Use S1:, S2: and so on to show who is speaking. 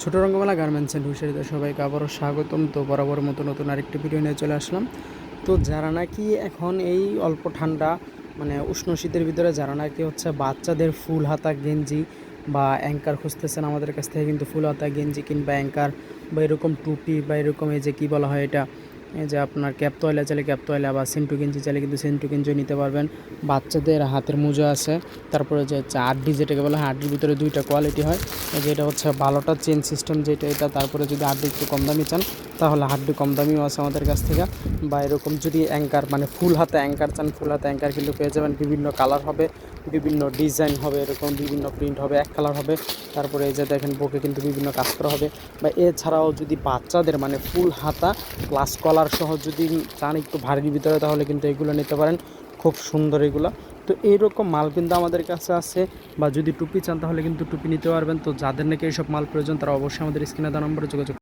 S1: ছোট রঙ্গমেলা garments and হুইশারিতে সবাইকে আবারও স্বাগতম। তো বরাবর মতো নতুন আরেকটি ভিডিও নিয়ে চলে আসলাম। তো যারা নাকি এখন এই অল্প ঠান্ডা মানে উষ্ণ শীতের ভিতরে যারা নাকি হচ্ছে বাচ্চাদের ফুল হাতা গেঞ্জি বা অ্যাঙ্কার খুঁজতেছেন, আমাদের কাছ থেকে কিন্তু ফুল হাতা গেঞ্জি কিংবা অ্যাঙ্কার বা এরকম টুপি বা এরকম এই যে কী বলা হয় এটা, এই যে আপনার ক্যাপ তোয়ালা চাইলে ক্যাপ তোয়ালা বা সেন্টু গেঞ্জি চাইলে কিন্তু সেন্টু গেঞ্জিও নিতে পারবেন। বাচ্চাদের হাতের মোজা আছে। তারপরে যে হচ্ছে আড্ডি, যেটাকে বলা হয় আড্ডির ভিতরে দুইটা কোয়ালিটি হয়। এই যে এটা হচ্ছে ভালোটা চেন সিস্টেম যেটা এটা। তারপরে যদি আড্ডি একটু কম দামি চান তাহলে আড্ডি কম দামিও আছে আমাদের কাছ থেকে। বা এরকম যদি অ্যাঙ্কার মানে ফুল হাতে অ্যাঙ্কার চান, ফুল হাতে অ্যাঙ্কার কিন্তু পেয়ে যাবেন। বিভিন্ন কালার হবে, বিভিন্ন ডিজাইন হবে, এরকম বিভিন্ন প্রিন্ট হবে, এক কালার হবে। তারপরে এই যে দেখেন বুকে কিন্তু বিভিন্ন কাজ করা হবে। বা এছাড়াও যদি বাচ্চাদের মানে ফুল হাতা প্লাস কলার সহ যদি চান একটু ভারীর ভিতরে, তাহলে কিন্তু এগুলো নিতে পারেন। খুব সুন্দর এগুলো। তো এইরকম মাল কিন্তু আমাদের কাছে আছে। বা যদি টুপি চান তাহলে কিন্তু টুপি নিতে পারবেন। তো যাদের নাকি এইসব মাল প্রয়োজন তারা অবশ্যই আমাদের স্ক্রিনে দেওয়া নম্বরে যোগাযোগ